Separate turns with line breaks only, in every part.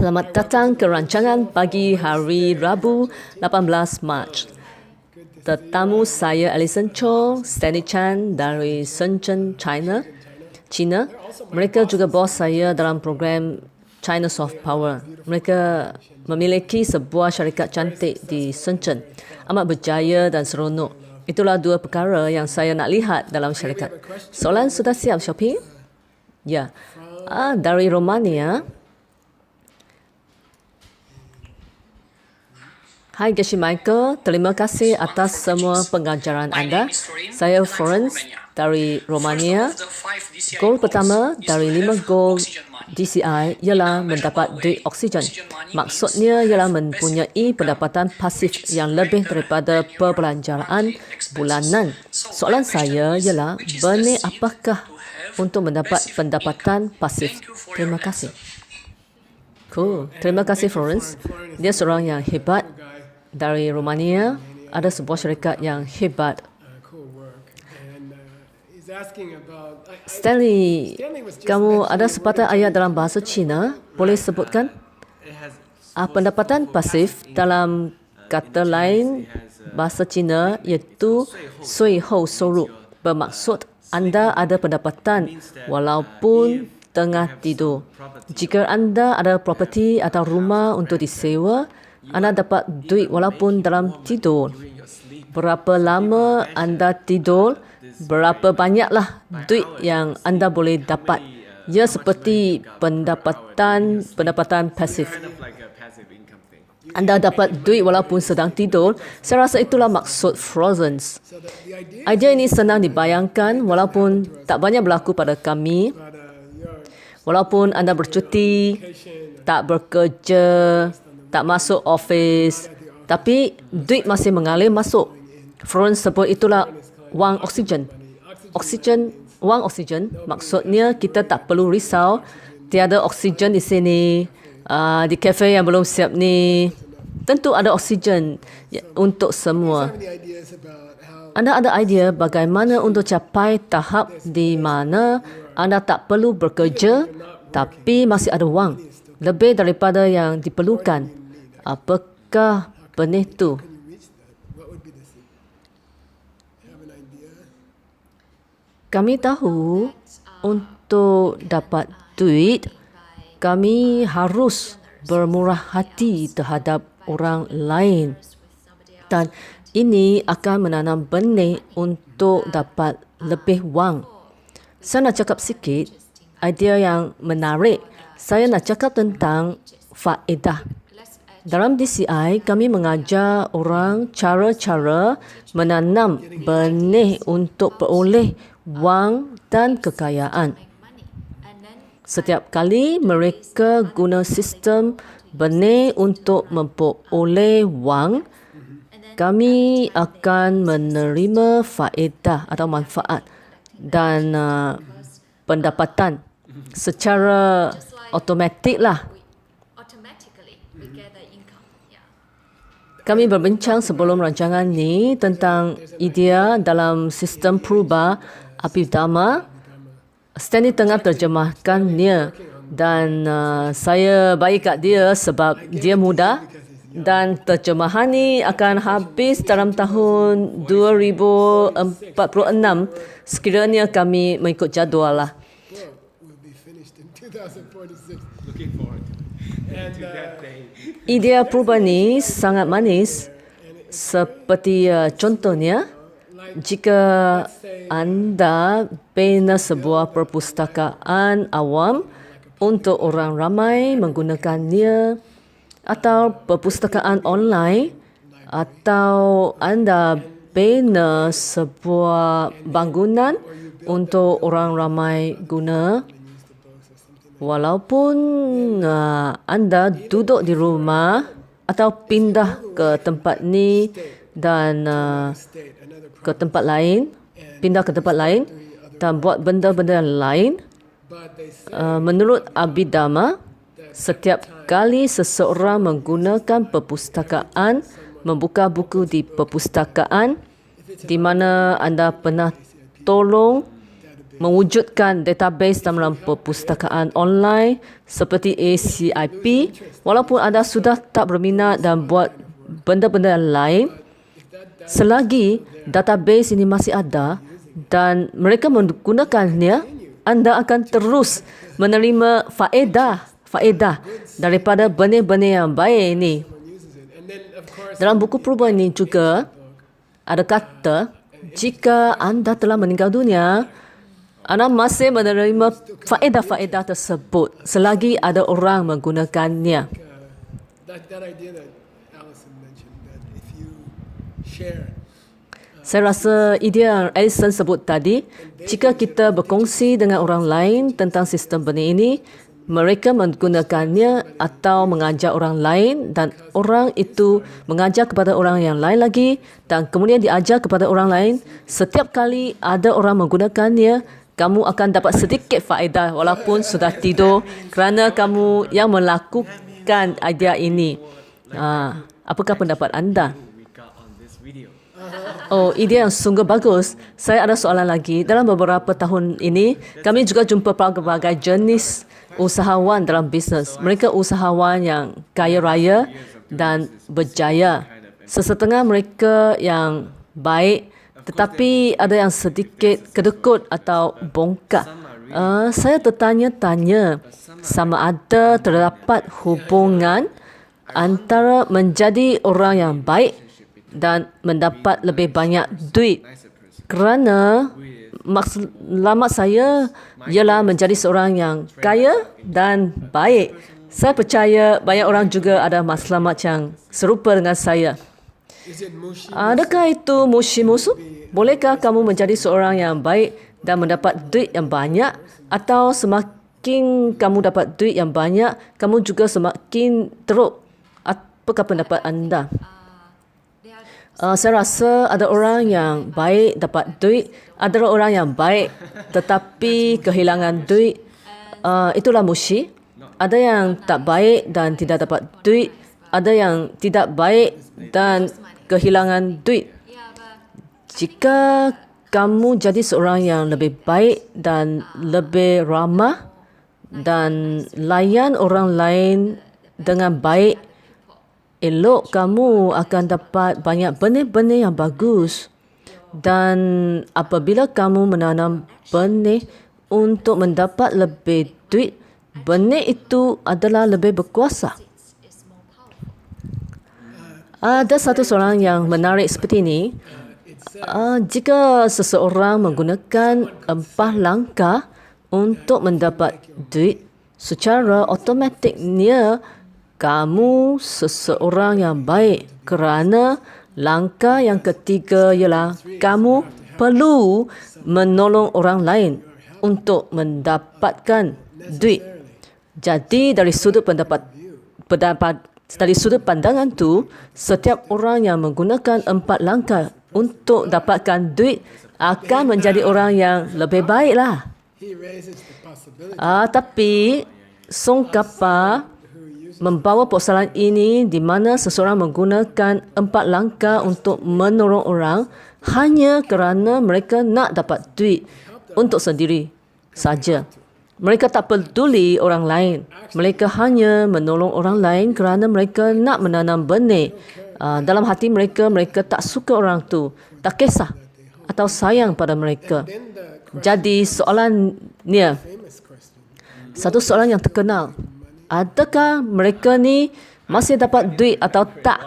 Selamat datang ke rancangan pagi hari Rabu 18 Mac. Tetamu saya Alison Cho, Stanley Chan dari Shenzhen, China. Mereka juga bos saya dalam program China Soft Power. Mereka memiliki sebuah syarikat cantik di Shenzhen. Amat berjaya dan seronok. Itulah dua perkara yang saya nak lihat dalam syarikat. Soalan sudah siap, Shopee? Ya. Dari Romania. Hai Geshe Michael, terima kasih atas semua pengajaran anda. Saya Florence dari Romania. Goal pertama dari 5 goal DCI ialah mendapat duit oksigen. Maksudnya ialah mempunyai pendapatan pasif yang lebih daripada perbelanjaan bulanan. Soalan saya ialah berni apakah untuk mendapat pendapatan pasif? Terima kasih. Cool. Terima kasih Florence. Dia seorang yang hebat. Dari Romania, ada sebuah syarikat yang hebat. Stanley, kamu ada sepatah ayat dalam bahasa Cina, boleh sebutkan? Pendapatan pasif dalam kata lain bahasa Cina iaitu sui hou souru, bermaksud anda ada pendapatan walaupun tengah tidur. Jika anda ada properti atau rumah untuk disewa, anda dapat duit walaupun dalam tidur. Berapa lama anda tidur, berapa banyaklah duit yang anda boleh dapat. Ia seperti pendapatan pasif. Anda dapat duit walaupun sedang tidur. Saya rasa itulah maksud Frozen. Idea ini senang dibayangkan walaupun tak banyak berlaku pada kami. Walaupun anda bercuti, tak bekerja, tak masuk office, tapi duit masih mengalir masuk. Florence sebut itulah wang oksigen. Wang oksigen maksudnya kita tak perlu risau tiada oksigen di sini, di kafe yang belum siap ni. Tentu ada oksigen untuk semua. Anda ada idea bagaimana untuk capai tahap di mana anda tak perlu bekerja tapi masih ada wang lebih daripada yang diperlukan. Apakah benih itu? Kami tahu untuk dapat duit, kami harus bermurah hati terhadap orang lain. Dan ini akan menanam benih untuk dapat lebih wang. Saya nak cakap sikit, idea yang menarik. Saya nak cakap tentang faedah. Dalam DCI, kami mengajar orang cara-cara menanam benih untuk peroleh wang dan kekayaan. Setiap kali mereka guna sistem benih untuk memperoleh wang, kami akan menerima faedah atau manfaat dan pendapatan secara automatik lah. Kami berbincang sebelum rancangan ni tentang idea dalam sistem purba Abhidhamma. Stanley tengah terjemahkannya dan saya baik kat dia sebab dia muda dan terjemahan ni akan habis dalam tahun 2046 sekiranya kami mengikut jadual lah. Idea purba ni sangat manis. Seperti contohnya, jika anda bina sebuah perpustakaan awam untuk orang ramai menggunakannya, atau perpustakaan online, atau anda bina sebuah bangunan untuk orang ramai guna, walaupun anda duduk di rumah atau pindah ke tempat ni dan ke tempat lain, dan buat benda-benda lain, menurut Abhidhamma, setiap kali seseorang menggunakan perpustakaan, membuka buku di perpustakaan di mana anda pernah tolong mewujudkan database dalam perpustakaan online seperti ACIP, walaupun anda sudah tak berminat dan buat benda-benda lain, selagi database ini masih ada dan mereka menggunakannya, anda akan terus menerima faedah daripada benih-benih yang baik ini. Dalam buku perubahan ini juga ada kata, jika anda telah meninggal dunia, anda masih menerima faedah-faedah tersebut selagi ada orang menggunakannya. Saya rasa idea yang Alison sebut tadi, jika kita berkongsi dengan orang lain tentang sistem benih ini, mereka menggunakannya atau mengajar orang lain dan orang itu mengajar kepada orang yang lain lagi dan kemudian diajar kepada orang lain. Setiap kali ada orang menggunakannya, kamu akan dapat sedikit faedah walaupun sudah tidur kerana kamu yang melakukan idea ini. Apakah pendapat anda? Oh, idea yang sungguh bagus. Saya ada soalan lagi. Dalam beberapa tahun ini, kami juga jumpa pelbagai jenis usahawan dalam bisnes. Mereka usahawan yang kaya raya dan berjaya. Sesetengah mereka yang baik, tetapi ada yang sedikit kedekut atau bongkak. Saya tertanya-tanya sama ada terdapat hubungan antara menjadi orang yang baik dan mendapat lebih banyak duit. Kerana matlamat saya ialah menjadi seorang yang kaya dan baik. Saya percaya banyak orang juga ada matlamat yang serupa dengan saya. Adakah itu musuh? Bolehkah kamu menjadi seorang yang baik dan mendapat duit yang banyak? Atau semakin kamu dapat duit yang banyak, kamu juga semakin teruk? Apakah pendapat anda? Saya rasa ada orang yang baik dapat duit, ada orang yang baik tetapi kehilangan duit. Itulah musyrik. Ada yang tak baik dan tidak dapat duit, ada yang tidak baik dan kehilangan duit. Jika kamu jadi seorang yang lebih baik dan lebih ramah dan layan orang lain dengan baik, elok kamu akan dapat banyak benih-benih yang bagus. Dan apabila kamu menanam benih untuk mendapat lebih duit, benih itu adalah lebih berkuasa. Ada satu soalan yang menarik seperti ini. Jika seseorang menggunakan 4 langkah untuk mendapat duit, secara automatiknya kamu seseorang yang baik kerana langkah yang ketiga ialah kamu perlu menolong orang lain untuk mendapatkan duit. Jadi dari sudut pandangan tu, setiap orang yang menggunakan 4 langkah untuk dapatkan duit akan menjadi orang yang lebih baiklah. Tapi Song Kappa membawa persoalan ini di mana seseorang menggunakan 4 langkah untuk menolong orang hanya kerana mereka nak dapat duit untuk sendiri saja. Mereka tak peduli orang lain. Mereka hanya menolong orang lain kerana mereka nak menanam benih. Dalam hati mereka, mereka tak suka orang tu, tak kisah atau sayang pada mereka. Jadi soalannya, satu soalan yang terkenal, adakah mereka ni masih dapat duit atau tak?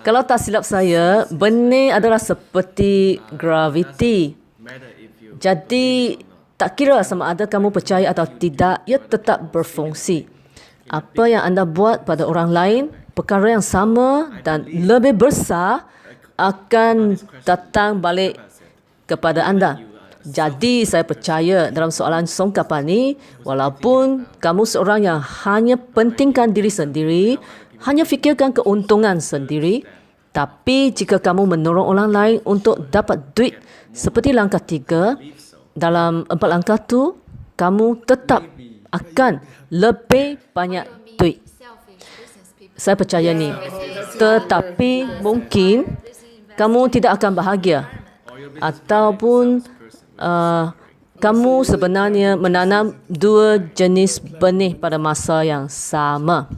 Kalau tak silap saya, benih adalah seperti graviti. Jadi, tak kira sama ada kamu percaya atau tidak, ia tetap berfungsi. Apa yang anda buat pada orang lain, perkara yang sama dan lebih besar akan datang balik kepada anda. Jadi saya percaya dalam soalan Song Kappa ni, walaupun kamu seorang yang hanya pentingkan diri sendiri, hanya fikirkan keuntungan sendiri, tapi jika kamu menolong orang lain untuk dapat duit seperti langkah 3, dalam 4 langkah tu, kamu tetap akan lebih banyak duit. Saya percaya ni. Tetapi mungkin kamu tidak akan bahagia ataupun kamu sebenarnya menanam dua jenis benih pada masa yang sama.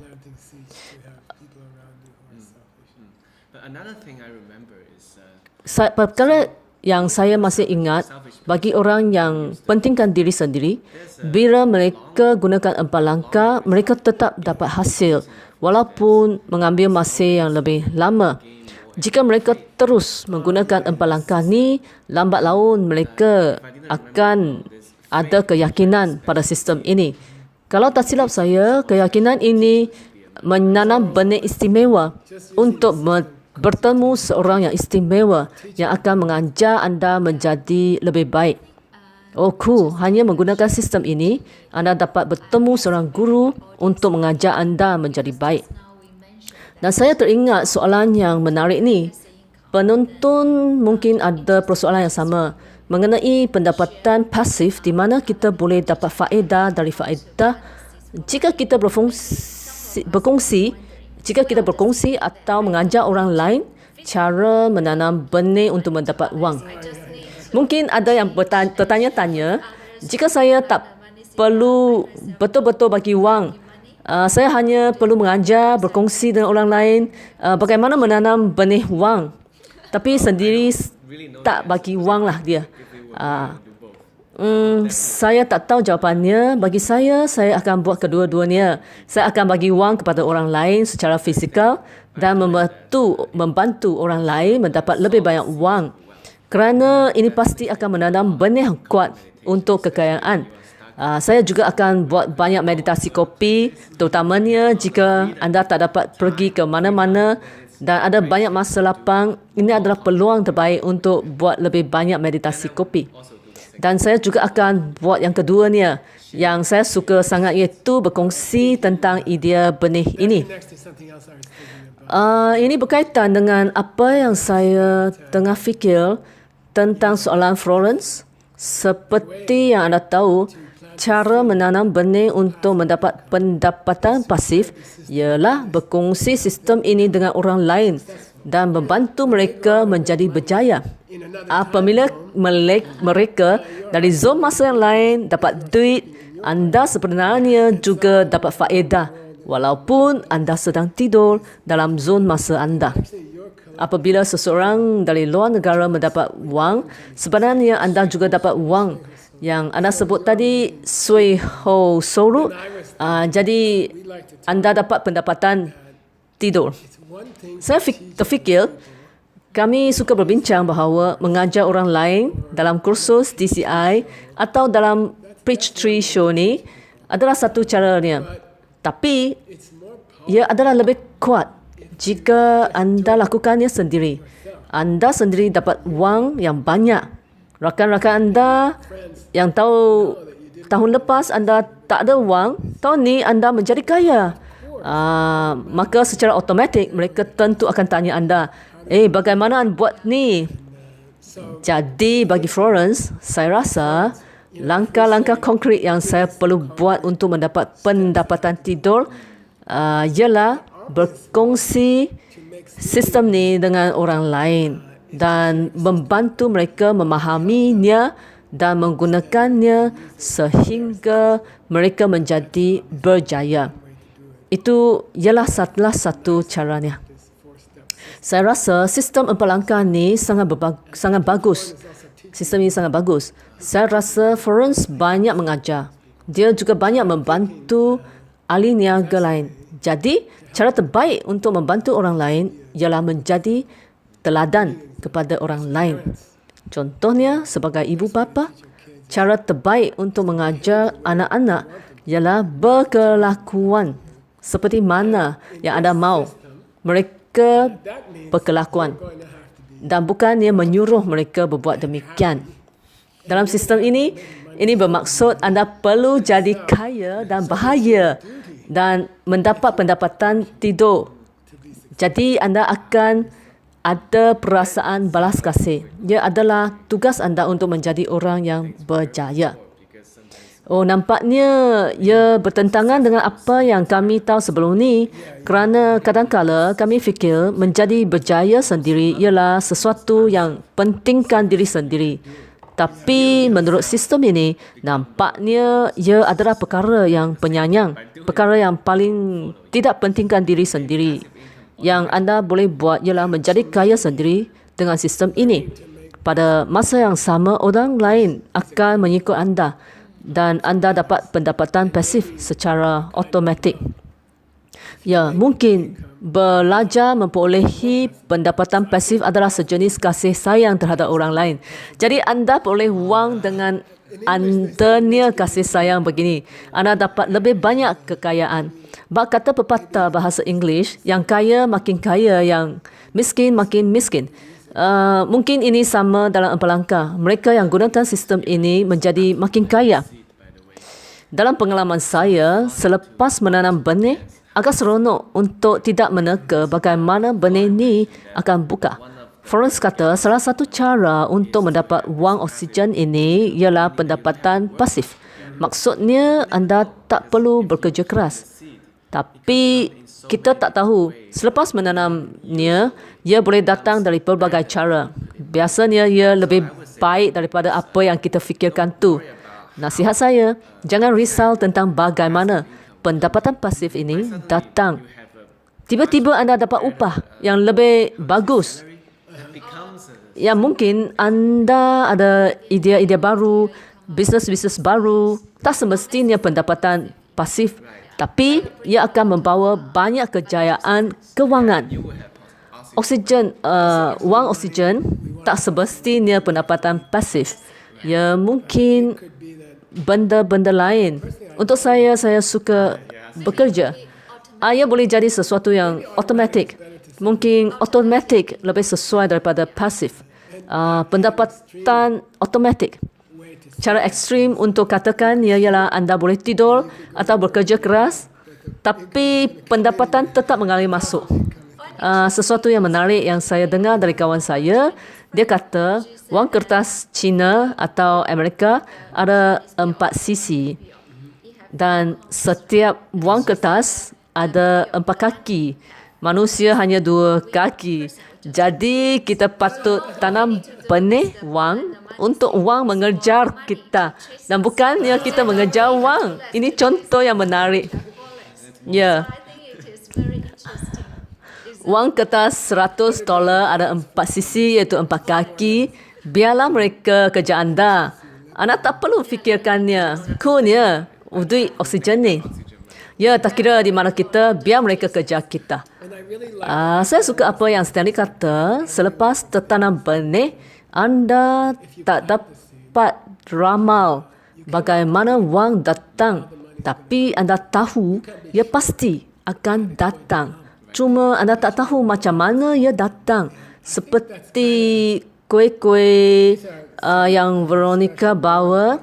Perkara yang saya masih ingat, bagi orang yang pentingkan diri sendiri, bila mereka gunakan 4 langkah, mereka tetap dapat hasil walaupun mengambil masa yang lebih lama. Jika mereka terus menggunakan 4 langkah ni, lambat laun mereka akan ada keyakinan pada sistem ini. Kalau tak silap saya, keyakinan ini menanam benih istimewa untuk bertemu seorang yang istimewa yang akan mengajar anda menjadi lebih baik. Oh cool, hanya menggunakan sistem ini, anda dapat bertemu seorang guru untuk mengajar anda menjadi baik. Dan saya teringat soalan yang menarik ni. Penonton mungkin ada persoalan yang sama mengenai pendapatan pasif di mana kita boleh dapat faedah dari faedah jika kita berkongsi atau mengajar orang lain cara menanam benih untuk mendapat wang. Mungkin ada yang bertanya-tanya, jika saya tak perlu betul-betul bagi wang, saya hanya perlu mengajar, berkongsi dengan orang lain bagaimana menanam benih wang, tapi sendiri tak bagi wang lah dia. Saya tak tahu jawapannya. Bagi saya akan buat kedua-duanya. Saya akan bagi wang kepada orang lain secara fizikal dan membantu orang lain mendapat lebih banyak wang. Kerana ini pasti akan menanam benih yang kuat untuk kekayaan. Saya juga akan buat banyak meditasi kopi, terutamanya jika anda tak dapat pergi ke mana-mana dan ada banyak masa lapang. Ini adalah peluang terbaik untuk buat lebih banyak meditasi kopi. Dan saya juga akan buat yang keduanya, yang saya suka sangat, iaitu berkongsi tentang idea benih ini. Ini berkaitan dengan apa yang saya tengah fikir tentang soalan Florence. Seperti yang anda tahu, cara menanam benih untuk mendapat pendapatan pasif ialah berkongsi sistem ini dengan orang lain dan membantu mereka menjadi berjaya. Apabila mereka dari zon masa yang lain dapat duit, anda sebenarnya juga dapat faedah walaupun anda sedang tidur dalam zon masa anda. Apabila seseorang dari luar negara mendapat wang, sebenarnya anda juga dapat wang yang anda sebut tadi, sui ho soru. Jadi anda dapat pendapatan tidur. Saya terfikir, kami suka berbincang bahawa mengajar orang lain dalam kursus DCI atau dalam Preach Tree Show ni adalah satu caranya. Tapi ia adalah lebih kuat jika anda lakukannya sendiri. Anda sendiri dapat wang yang banyak. Rakan-rakan anda yang tahu tahun lepas anda tak ada wang, tahun ni anda menjadi kaya. Maka secara automatik mereka tentu akan tanya anda, bagaimana anda buat ni? Jadi bagi Florence, saya rasa langkah-langkah konkret yang saya perlu buat untuk mendapat pendapatan tidur ialah berkongsi sistem ni dengan orang lain dan membantu mereka memahaminya dan menggunakannya sehingga mereka menjadi berjaya. Itu ialah salah satu caranya. Saya rasa sistem 4 langkah ni sangat bagus. Sistem ini sangat bagus. Saya rasa Florence banyak mengajar. Dia juga banyak membantu ahli niaga lain. Jadi, cara terbaik untuk membantu orang lain ialah menjadi teladan kepada orang lain. Contohnya, sebagai ibu bapa, cara terbaik untuk mengajar anak-anak ialah berkelakuan seperti mana yang anda mahu mereka berkelakuan dan bukannya menyuruh mereka berbuat demikian. Dalam sistem ini bermaksud anda perlu jadi kaya dan bahagia dan mendapat pendapatan tidur. Jadi anda akan ada perasaan balas kasih. Ia adalah tugas anda untuk menjadi orang yang berjaya. Nampaknya ia bertentangan dengan apa yang kami tahu sebelum ni, kerana kadang-kala kami fikir menjadi berjaya sendiri ialah sesuatu yang pentingkan diri sendiri. Tapi menurut sistem ini, nampaknya ia adalah perkara yang penyayang, perkara yang paling tidak pentingkan diri sendiri. Yang anda boleh buat ialah menjadi kaya sendiri dengan sistem ini. Pada masa yang sama, orang lain akan mengikut anda dan anda dapat pendapatan pasif secara automatik. Ya, mungkin belajar memperolehi pendapatan pasif adalah sejenis kasih sayang terhadap orang lain. Jadi anda peroleh wang dengan adanya kasih sayang begini. Anda dapat lebih banyak kekayaan. Bak kata pepatah bahasa Inggeris, yang kaya makin kaya, yang miskin makin miskin. Mungkin ini sama dalam 4 langkah. Mereka yang gunakan sistem ini menjadi makin kaya. Dalam pengalaman saya, selepas menanam benih, agak seronok untuk tidak meneka bagaimana benih ini akan buka. Florence kata salah satu cara untuk mendapat wang oksigen ini ialah pendapatan pasif. Maksudnya anda tak perlu bekerja keras. Tapi kita tak tahu, selepas menanamnya, ia boleh datang dari pelbagai cara. Biasanya ia lebih baik daripada apa yang kita fikirkan tu. Nasihat saya, jangan risau tentang bagaimana pendapatan pasif ini datang. Tiba-tiba anda dapat upah yang lebih bagus. Ya, mungkin anda ada idea-idea baru, bisnes-bisnes baru. Tak semestinya pendapatan pasif, tapi ia akan membawa banyak kejayaan kewangan. Wang oksigen tak semestinya pendapatan pasif. Ya, mungkin benda-benda lain. Untuk saya suka bekerja. Ia boleh jadi sesuatu yang automatik. Mungkin automatik lebih sesuai daripada pasif. Pendapatan automatik. Cara ekstrim untuk katakan ialah anda boleh tidur atau bekerja keras, tapi pendapatan tetap mengalir masuk. Sesuatu yang menarik yang saya dengar dari kawan saya, dia kata wang kertas China atau Amerika ada 4 sisi dan setiap wang kertas ada 4 kaki. Manusia hanya 2 kaki. Jadi kita patut tanam benih wang untuk wang mengejar kita dan bukannya kita mengejar wang. Ini contoh yang menarik. Ya. Wang kertas $100 ada 4 sisi iaitu 4 kaki. Biarlah mereka kejar anda. Anda tak perlu fikirkannya. Coolnya, duit oksigen ni. Ya, tak kira di mana kita, biar mereka kejar kita. Saya suka apa yang Stanley kata, selepas tertanam benih, anda tak dapat ramal bagaimana wang datang. Tapi anda tahu, ia pasti akan datang. Cuma anda tak tahu macam mana ia datang. Seperti kuih-kuih yang Veronica bawa,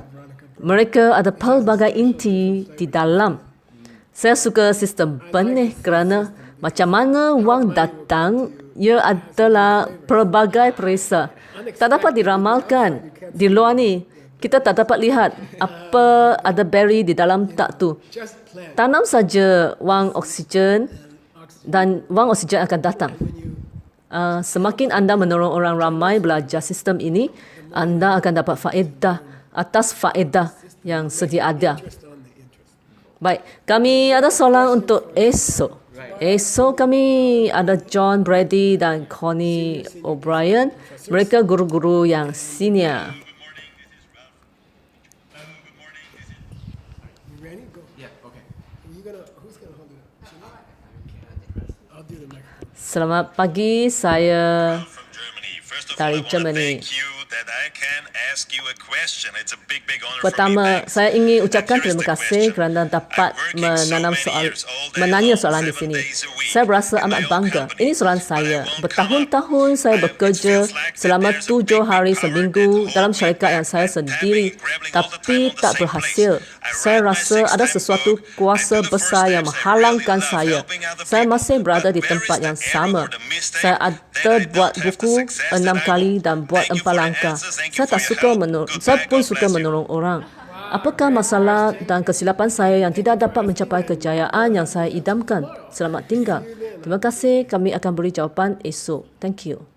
mereka ada pelbagai inti di dalam. Saya suka sistem benih kerana macam mana wang datang, ia adalah pelbagai perisa. Tak dapat diramalkan. Di luar ni, kita tak dapat lihat apa ada berry di dalam tak tu. Tanam saja wang oksigen dan wang oksigen akan datang. Semakin anda menolong orang ramai belajar sistem ini, anda akan dapat faedah atas faedah yang sedia ada. Baik, kami ada soalan untuk esok. Esok kami ada John Brady dan Connie O'Brien. Mereka guru-guru yang senior. Selamat pagi, saya dari Germany. Pertama, saya ingin ucapkan terima kasih kerana dapat menanya soalan di sini. Saya berasa amat bangga. Ini soalan saya. Bertahun-tahun saya bekerja selama 7 hari seminggu dalam syarikat yang saya sendiri, tapi tak berhasil. Saya rasa ada sesuatu kuasa besar yang menghalangkan saya. Saya masih berada di tempat yang sama. Saya ada buat buku 6 kali dan buat 4 langkah. Saya pun suka menolong orang. Apakah masalah dan kesilapan saya yang tidak dapat mencapai kejayaan yang saya idamkan? Selamat tinggal. Terima kasih. Kami akan beri jawapan esok. Thank you.